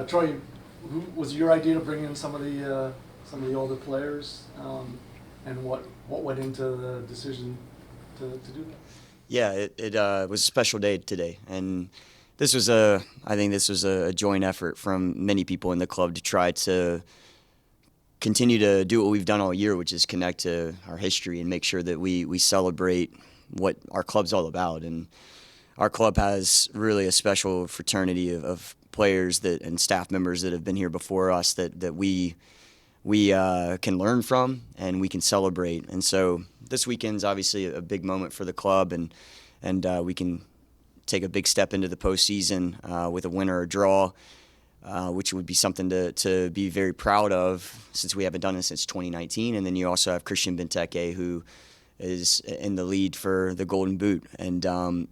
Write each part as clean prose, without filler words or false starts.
Troy, was it your idea to bring in some of the older players, and what went into the decision to do that? Yeah, it was a special day today, and I think this was a joint effort from many people in the club to try to continue to do what we've done all year, which is connect to our history and make sure that we celebrate what our club's all about. And our club has really a special fraternity of players and staff members that have been here before us that we can learn from and we can celebrate. And so this weekend's obviously a big moment for the club, and we can take a big step into the postseason with a win or a draw, which would be something to be very proud of since we haven't done it since 2019. And then you also have Christian Benteke, who is in the lead for the Golden Boot. And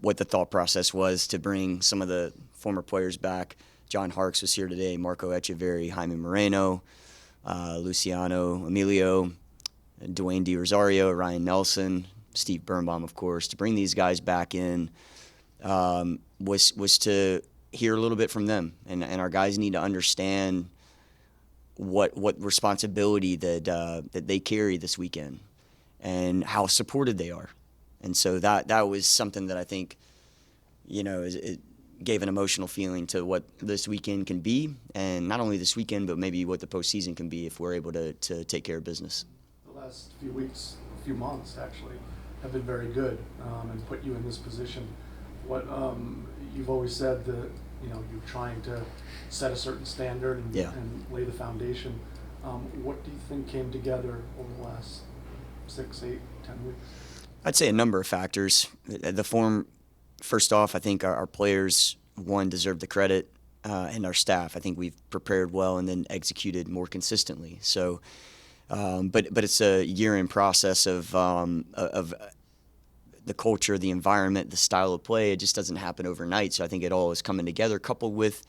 what the thought process was to bring some of the former players back. John Harkes was here today, Marco Echeverri, Jaime Moreno, Luciano Emilio, Dwayne Di Rosario, Ryan Nelson, Steve Birnbaum, of course. To bring these guys back in was to hear a little bit from them, and our guys need to understand what responsibility that they carry this weekend and how supported they are. And so that was something that I think, it gave an emotional feeling to what this weekend can be, and not only this weekend, but maybe what the postseason can be if we're able to take care of business. The last few weeks, few months actually, have been very good, and put you in this position. What you've always said that you're trying to set a certain standard and lay the foundation. What do you think came together over the last 6, 8, 10 weeks? I'd say a number of factors. The form, first off, I think our players, one, deserve the credit, and our staff. I think we've prepared well and then executed more consistently. So, but it's a year-in process of the culture, the environment, the style of play. It just doesn't happen overnight. So I think it all is coming together, coupled with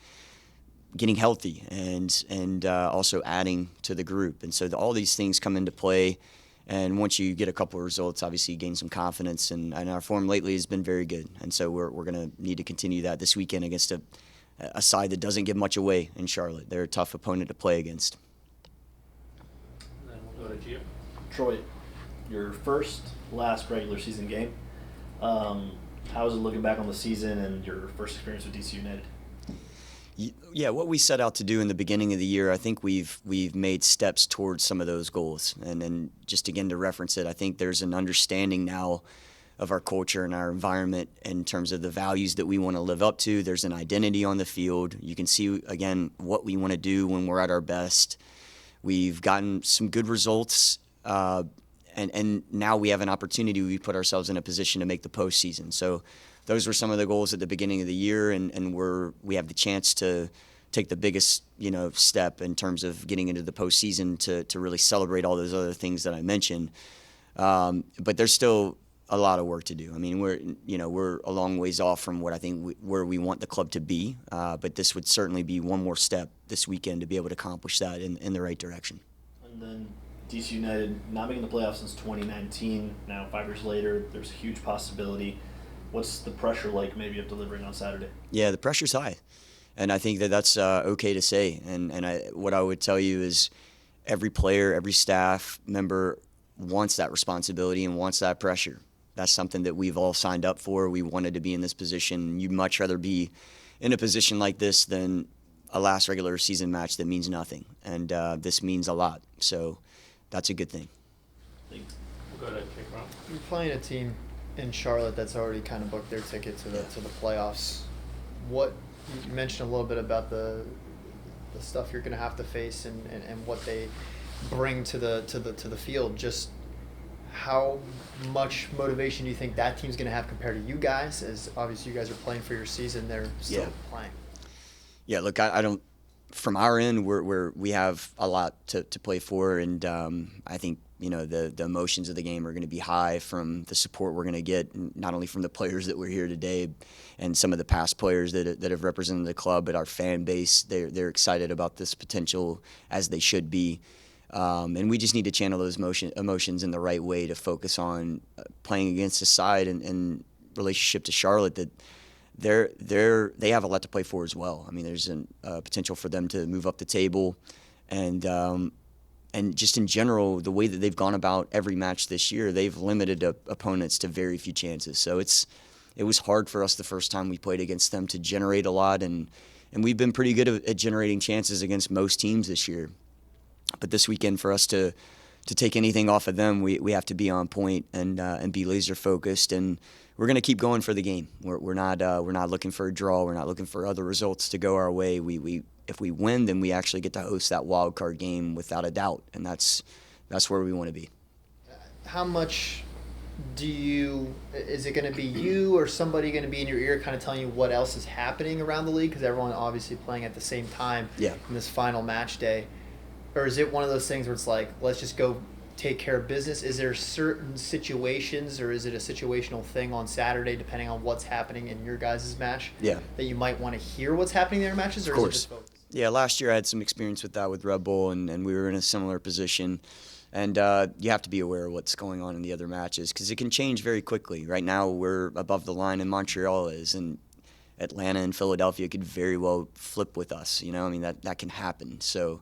getting healthy and also adding to the group. And so all these things come into play. And once you get a couple of results, obviously you gain some confidence. And our form lately has been very good. And so we're going to need to continue that this weekend against a side that doesn't give much away in Charlotte. They're a tough opponent to play against. Then we'll go to Gio. Troy, your last regular season game. How is it looking back on the season and your first experience with DC United? Yeah, what we set out to do in the beginning of the year, I think we've made steps towards some of those goals. And then just again to reference it, I think there's an understanding now of our culture and our environment in terms of the values that we want to live up to. There's an identity on the field. You can see, again, what we want to do when we're at our best. We've gotten some good results, and now we have an opportunity. We put ourselves in a position to make the postseason. So those were some of the goals at the beginning of the year, and we have the chance to take the biggest step in terms of getting into the postseason to really celebrate all those other things that I mentioned. But there's still a lot of work to do. I mean, we're a long ways off from what I think where we want the club to be. But this would certainly be one more step this weekend to be able to accomplish that in the right direction. And then DC United not making the playoffs since 2019. Now 5 years later, there's a huge possibility. What's the pressure like maybe of delivering on Saturday? Yeah, the pressure's high. And I think that's okay to say. And what I would tell you is every player, every staff member wants that responsibility and wants that pressure. That's something that we've all signed up for. We wanted to be in this position. You'd much rather be in a position like this than a last regular season match that means nothing. And this means a lot. So that's a good thing. We'll go to Kick Round. You're playing a team in Charlotte that's already kind of booked their ticket to the playoffs. What you mentioned a little bit about the stuff you're going to have to face and what they bring to the field. Just how much motivation do you think that team's going to have compared to you guys? As obviously you guys are playing for your season, they're still playing. Yeah, look, I don't. From our end, we have a lot to play for, and I think the emotions of the game are going to be high from the support we're going to get, not only from the players that were here today, and some of the past players that have represented the club, but our fan base. They're excited about this potential, as they should be, and we just need to channel those emotions in the right way to focus on playing against a side and relationship to Charlotte that they have a lot to play for as well. I mean, there's a potential for them to move up the table, and just in general, the way that they've gone about every match this year, they've limited opponents to very few chances. So it was hard for us the first time we played against them to generate a lot, and we've been pretty good at generating chances against most teams this year. But this weekend, for us to take anything off of them, we have to be on point and be laser focused, and we're going to keep going for the game. We're not looking for a draw. We're not looking for other results to go our way. If we win, then we actually get to host that wild card game without a doubt, and that's where we want to be. How much is it going to be you or somebody going to be in your ear kind of telling you what else is happening around the league? Because everyone obviously playing at the same time in this final match day. Or is it one of those things where it's like, let's just go take care of business? Is there certain situations, or is it a situational thing on Saturday, depending on what's happening in your guys' match, that you might want to hear what's happening in their matches? Or of course. Is it just focused? Yeah, last year I had some experience with that with Red Bull, and we were in a similar position. And you have to be aware of what's going on in the other matches because it can change very quickly. Right now we're above the line, and Montreal is, and Atlanta and Philadelphia could very well flip with us. I mean, that can happen. So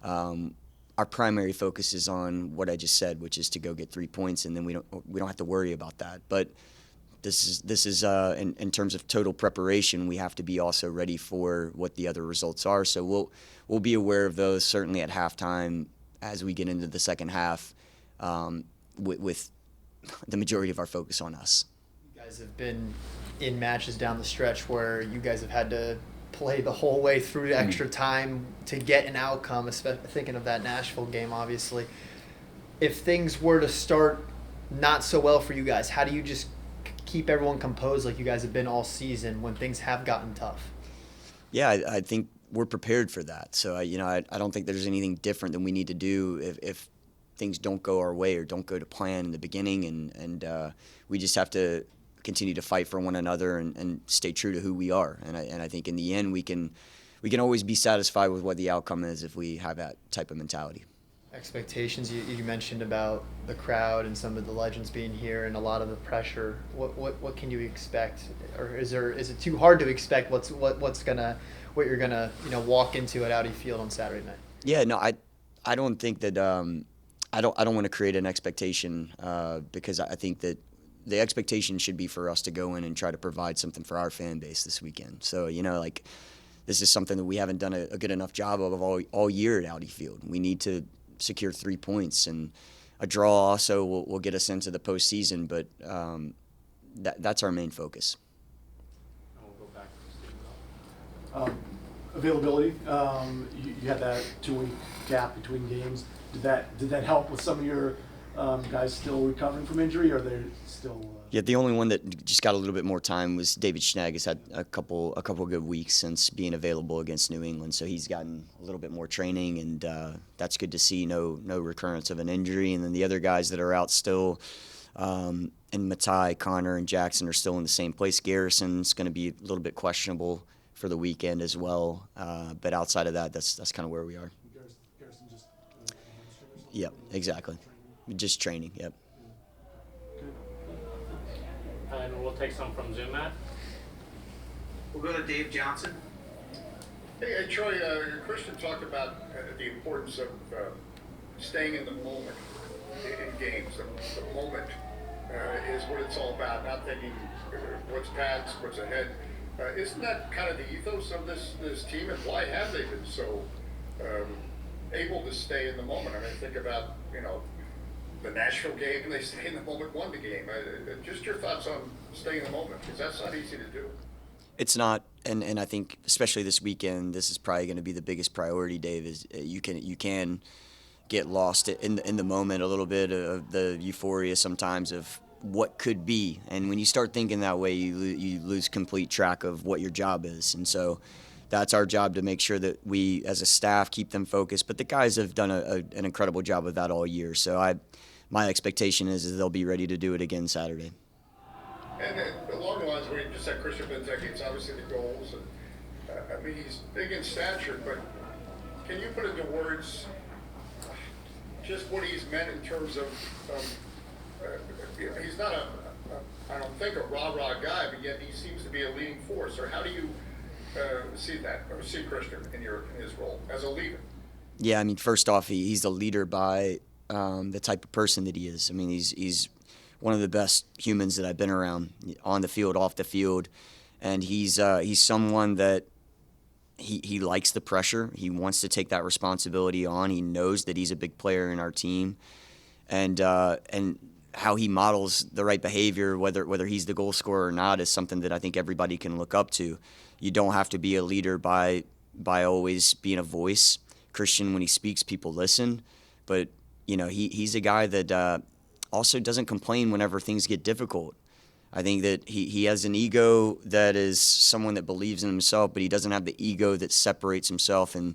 our primary focus is on what I just said, which is to go get 3 points, and then we don't have to worry about that. But this is in terms of total preparation, we have to be also ready for what the other results are. So we'll be aware of those certainly at halftime as we get into the second half, with the majority of our focus on us. You guys have been in matches down the stretch where you guys have had to play the whole way through the extra time to get an outcome, especially thinking of that Nashville game, obviously. If things were to start not so well for you guys, how do you just keep everyone composed like you guys have been all season when things have gotten tough? Yeah, I think we're prepared for that. So, I don't think there's anything different than we need to do if things don't go our way or don't go to plan in the beginning. And we just have to continue to fight for one another and stay true to who we are. And I think in the end, we can always be satisfied with what the outcome is if we have that type of mentality. Expectations, you mentioned about the crowd and some of the legends being here and a lot of the pressure. What can you expect, or is it too hard to expect what you're gonna walk into at Audi Field on Saturday night? Yeah, no, I don't think that I don't want to create an expectation because I think that the expectation should be for us to go in and try to provide something for our fan base this weekend. So this is something that we haven't done a good enough job of all year at Audi Field. We need to secure 3 points, and a draw also will get us into the postseason, but that's our main focus. And we'll go back to Steve. Availability, you had that 2-week gap between games. Did that help with some of your guys still recovering from injury, or they're still? Yeah, the only one that just got a little bit more time was David Schnegg. Has had a couple good weeks since being available against New England, so he's gotten a little bit more training, and that's good to see. No recurrence of an injury, and then the other guys that are out still, and Matai, Connor, and Jackson are still in the same place. Garrison's going to be a little bit questionable for the weekend as well, but outside of that, that's kind of where we are. Garrison just Yep, exactly. Just training. Yep. And we'll take some from Zoom, Matt. We'll go to Dave Johnson. Hey, Troy, Christian talked about the importance of staying in the moment in games. The moment is what it's all about, not thinking what's past, what's ahead. Isn't that kind of the ethos of this team, and why have they been so able to stay in the moment? I mean, think about, the Nashville game, and they stay in the moment, won the game. Just your thoughts on staying in the moment, because that's not easy to do. It's not, and I think especially this weekend, this is probably going to be the biggest priority, Dave. Is you can get lost in the moment a little bit of the euphoria sometimes of what could be, and when you start thinking that way, you lose complete track of what your job is, and so that's our job to make sure that we as a staff keep them focused. But the guys have done an incredible job of that all year, so my expectation is they'll be ready to do it again Saturday. And along the lines where you just said Christian Benteke, it's obviously the goals, and he's big in stature, but can you put into words just what he's meant in terms of he's not a I don't think a rah-rah guy, but yet he seems to be a leading force. Or how do you see that, or see Christian in his role as a leader? Yeah, I mean, first off, he's a leader by the type of person that he is. I mean, he's one of the best humans that I've been around, on the field, off the field, and he's someone that he likes the pressure. He wants to take that responsibility on. He knows that he's a big player in our team, and how he models the right behavior, whether he's the goal scorer or not, is something that I think everybody can look up to. You don't have to be a leader by always being a voice. Christian, when he speaks, people listen, but he's a guy that also doesn't complain whenever things get difficult. I think that he has an ego that is someone that believes in himself, but he doesn't have the ego that separates himself and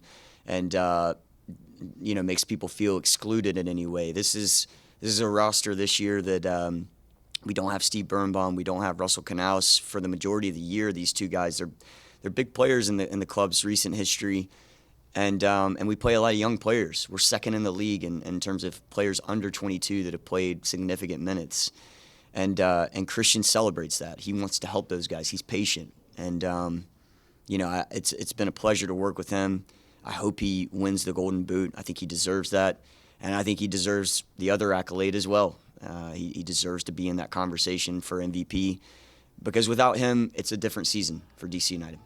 makes people feel excluded in any way. This is a roster this year that we don't have Steve Birnbaum, we don't have Russell Canals for the majority of the year. These two guys, they're big players in the club's recent history. And we play a lot of young players. We're second in the league in terms of players under 22 that have played significant minutes. And Christian celebrates that. He wants to help those guys. He's patient. And, it's been a pleasure to work with him. I hope he wins the Golden Boot. I think he deserves that. And I think he deserves the other accolade as well. He deserves to be in that conversation for MVP. Because without him, it's a different season for DC United.